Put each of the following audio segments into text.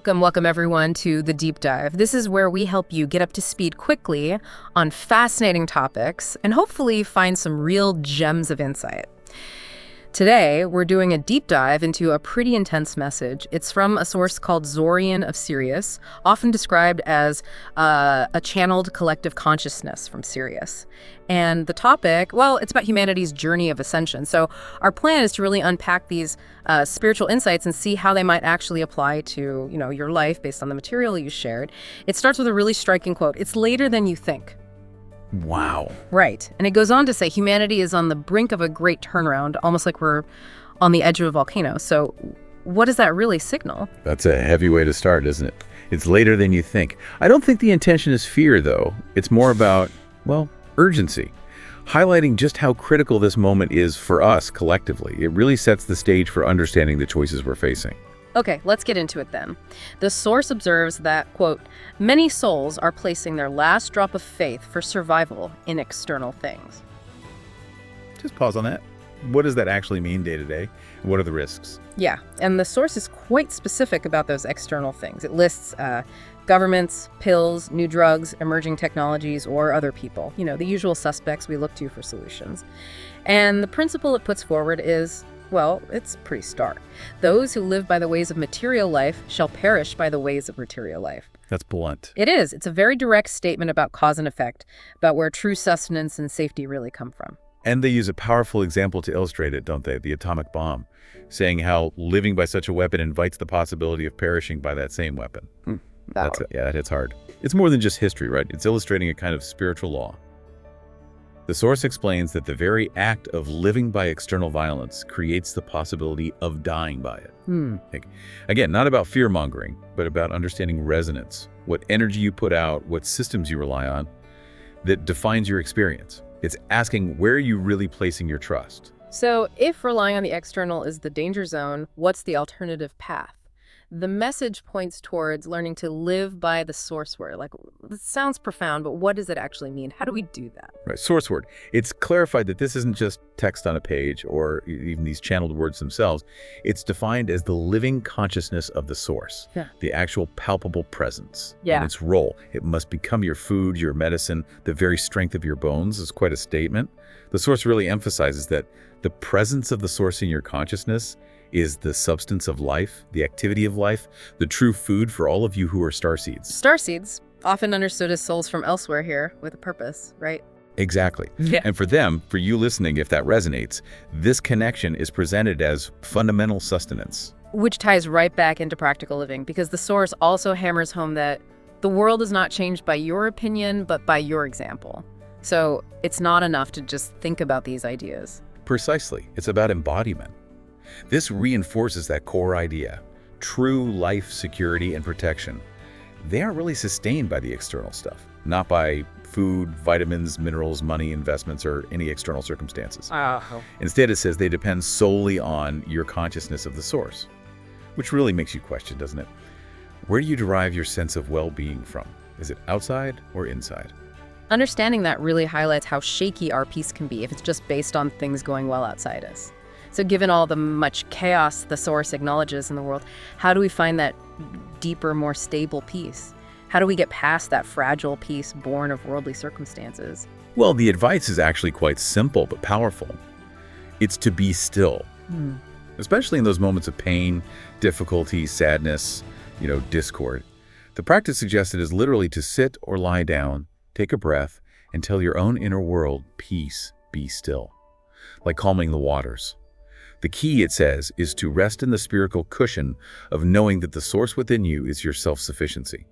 Welcome everyone to The Deep Dive. This is where we help you get up to speed quickly on fascinating topics and hopefully find some real gems of insight. Today, we're doing a deep dive into a pretty intense message. It's from a source called Zorrian of Sirius, often described as a channeled collective consciousness from Sirius. And the topic, well, it's about humanity's journey of ascension. So our plan is to really unpack these spiritual insights and see how they might actually apply to, your life based on the material you shared. It starts with a really striking quote. "It's later than you think." Wow. Right. And it goes on to say humanity is on the brink of a great turnaround, almost like we're on the edge of a volcano. So what does that really signal? That's a heavy way to start, isn't it? It's later than you think. I don't think the intention is fear, though. It's more about, urgency. Highlighting just how critical this moment is for us collectively. It really sets the stage for understanding the choices we're facing. Okay, let's get into it then. The source observes that, quote, "many souls are placing their last drop of faith for survival in external things." Just pause on that. What does that actually mean day to day? What are the risks? Yeah, and the source is quite specific about those external things. It lists governments, pills, new drugs, emerging technologies, or other people. The usual suspects we look to for solutions. And the principle it puts forward is, it's pretty stark. Those who live by the ways of material life shall perish by the ways of material life. That's blunt. It is. It's a very direct statement about cause and effect, about where true sustenance and safety really come from. And they use a powerful example to illustrate it, don't they? The atomic bomb, saying how living by such a weapon invites the possibility of perishing by that same weapon. That hits hard. It's more than just history, right? It's illustrating a kind of spiritual law. The source explains that the very act of living by external violence creates the possibility of dying by it. Again, not about fear-mongering, but about understanding resonance, what energy you put out, what systems you rely on, that defines your experience. It's asking where you're really placing your trust. So if relying on the external is the danger zone, what's the alternative path? The message points towards learning to live by the source word. It sounds profound, but what does it actually mean? How do we do that? Right, source word. It's clarified that this isn't just text on a page or even these channeled words themselves. It's defined as the living consciousness of the source, the actual palpable presence. And its role. It must become your food, your medicine, the very strength of your bones is quite a statement. The source really emphasizes that the presence of the source in your consciousness is the substance of life, the activity of life, the true food for all of you who are starseeds. Starseeds, often understood as souls from elsewhere here with a purpose, right? Exactly. And for them, for you listening, if that resonates, this connection is presented as fundamental sustenance. Which ties right back into practical living, because the source also hammers home that the world is not changed by your opinion, but by your example. So it's not enough to just think about these ideas. Precisely. It's about embodiment. This reinforces that core idea. True life security and protection. They aren't really sustained by the external stuff, not by food, vitamins, minerals, money, investments, or any external circumstances. Instead, it says they depend solely on your consciousness of the source, which really makes you question, doesn't it? Where do you derive your sense of well-being from? Is it outside or inside? Understanding that really highlights how shaky our peace can be if it's just based on things going well outside us. So given all the much chaos the source acknowledges in the world, how do we find that deeper, more stable peace? How do we get past that fragile peace born of worldly circumstances? Well, the advice is actually quite simple but powerful. It's to be still, especially in those moments of pain, difficulty, sadness, discord. The practice suggested is literally to sit or lie down, take a breath, and tell your own inner world, peace, be still, like calming the waters. The key, it says, is to rest in the spherical cushion of knowing that the source within you is your self-sufficiency.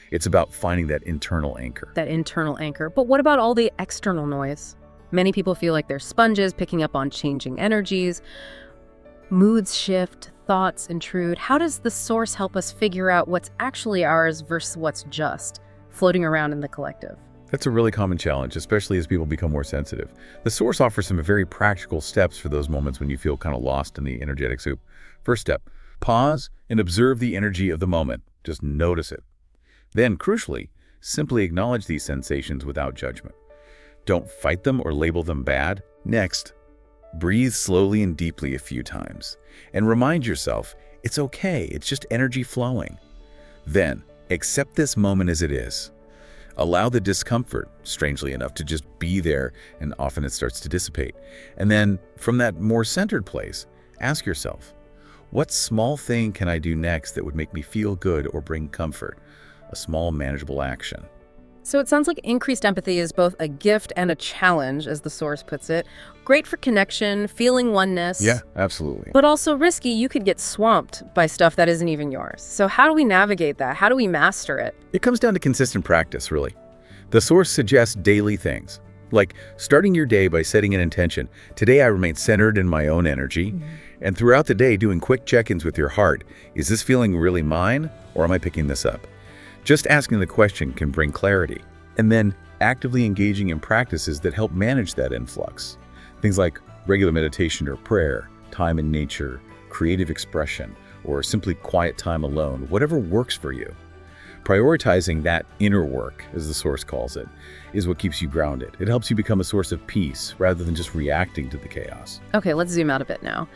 It's about finding that internal anchor. That internal anchor. But what about all the external noise? Many people feel like they're sponges picking up on changing energies. Moods shift, thoughts intrude. How does the source help us figure out what's actually ours versus what's just floating around in the collective? That's a really common challenge, especially as people become more sensitive. The source offers some very practical steps for those moments when you feel kind of lost in the energetic soup. First step, pause and observe the energy of the moment. Just notice it. Then, crucially, simply acknowledge these sensations without judgment. Don't fight them or label them bad. Next, breathe slowly and deeply a few times and remind yourself it's okay, it's just energy flowing. Then, accept this moment as it is. Allow the discomfort, strangely enough, to just be there, and often it starts to dissipate. And then, from that more centered place, ask yourself, what small thing can I do next that would make me feel good or bring comfort? A small, manageable action. So it sounds like increased empathy is both a gift and a challenge, as the source puts it. Great for connection, feeling oneness. Yeah, absolutely. But also risky. You could get swamped by stuff that isn't even yours. So how do we navigate that? How do we master it? It comes down to consistent practice, really. The source suggests daily things, like starting your day by setting an intention. Today I remain centered in my own energy. And throughout the day, doing quick check-ins with your heart. Is this feeling really mine, or am I picking this up? Just asking the question can bring clarity. And then actively engaging in practices that help manage that influx. Things like regular meditation or prayer, time in nature, creative expression, or simply quiet time alone, whatever works for you. Prioritizing that inner work, as the source calls it, is what keeps you grounded. It helps you become a source of peace rather than just reacting to the chaos. Okay, let's zoom out a bit now.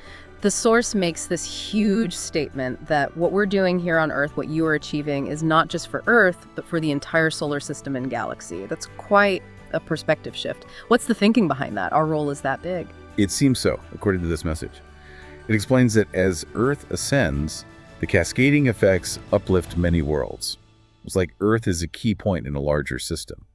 The source makes this huge statement that what we're doing here on Earth, what you are achieving, is not just for Earth, but for the entire solar system and galaxy. That's quite a perspective shift. What's the thinking behind that? Our role is that big. It seems so, according to this message. It explains that as Earth ascends, the cascading effects uplift many worlds. It's like Earth is a key point in a larger system.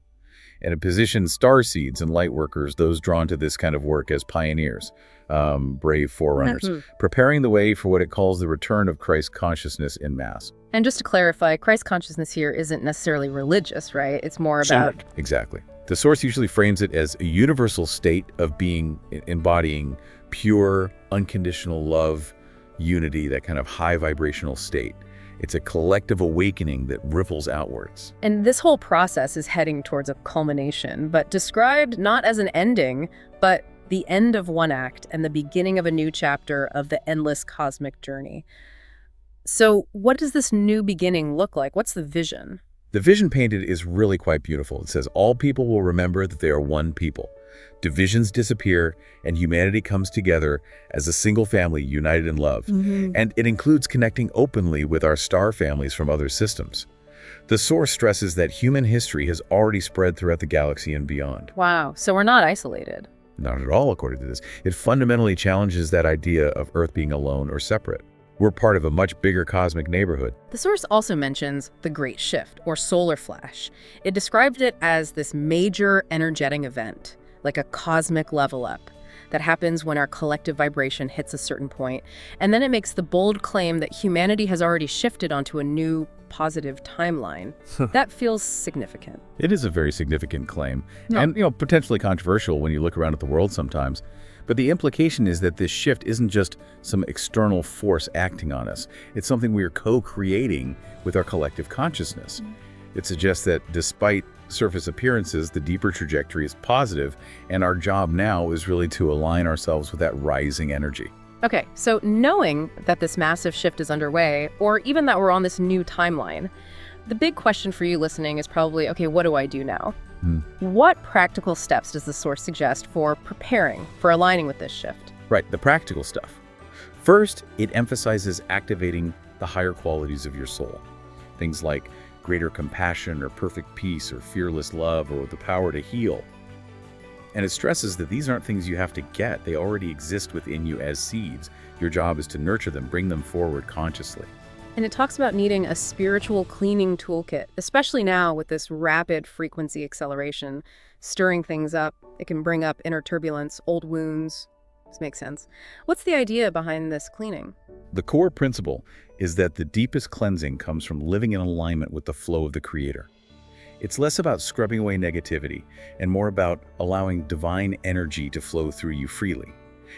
And it positions starseeds and light workers, those drawn to this kind of work, as pioneers, brave forerunners, preparing the way for what it calls the return of Christ consciousness in mass. And just to clarify, Christ consciousness here isn't necessarily religious, right? It's more about... Exactly. The source usually frames it as a universal state of being, embodying pure, unconditional love, unity, that kind of high vibrational state. It's a collective awakening that ripples outwards. And this whole process is heading towards a culmination, but described not as an ending, but the end of one act and the beginning of a new chapter of the endless cosmic journey. So what does this new beginning look like? What's the vision? The vision painted is really quite beautiful. It says, all people will remember that they are one people. Divisions disappear, and humanity comes together as a single family united in love. And it includes connecting openly with our star families from other systems. The source stresses that human history has already spread throughout the galaxy and beyond. Wow, so we're not isolated. Not at all, according to this. It fundamentally challenges that idea of Earth being alone or separate. We're part of a much bigger cosmic neighborhood. The source also mentions the Great Shift, or solar flash. It described it as this major energetic event, like a cosmic level up, that happens when our collective vibration hits a certain point. And then it makes the bold claim that humanity has already shifted onto a new positive timeline. That feels significant. It is a very significant claim, and potentially controversial when you look around at the world sometimes. But the implication is that this shift isn't just some external force acting on us. It's something we are co-creating with our collective consciousness. It suggests that despite surface appearances, the deeper trajectory is positive, and our job now is really to align ourselves with that rising energy. Okay, so knowing that this massive shift is underway, or even that we're on this new timeline, the big question for you listening is probably, okay, what do I do now? What practical steps does the source suggest for preparing, for aligning with this shift? Right, the practical stuff. First, it emphasizes activating the higher qualities of your soul. Things like greater compassion or perfect peace or fearless love or the power to heal. And it stresses that these aren't things you have to get. They already exist within you as seeds. Your job is to nurture them, bring them forward consciously. And it talks about needing a spiritual cleaning toolkit, especially now with this rapid frequency acceleration, stirring things up. It can bring up inner turbulence, old wounds. This makes sense. What's the idea behind this cleaning? The core principle is that the deepest cleansing comes from living in alignment with the flow of the Creator. It's less about scrubbing away negativity and more about allowing divine energy to flow through you freely.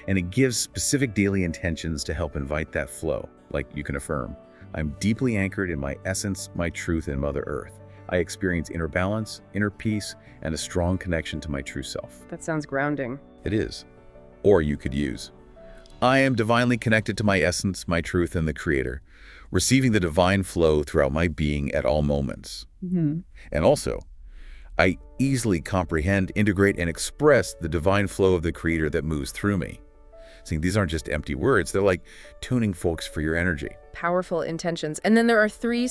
And it gives specific daily intentions to help invite that flow, like you can affirm, I'm deeply anchored in my essence, my truth, and Mother Earth. I experience inner balance, inner peace, and a strong connection to my true self. That sounds grounding. It is. Or you could use, I am divinely connected to my essence, my truth, and the Creator, receiving the divine flow throughout my being at all moments. And also, I easily comprehend, integrate, and express the divine flow of the Creator that moves through me. See, these aren't just empty words. They're like tuning forks for your energy. Powerful intentions. And then there are 3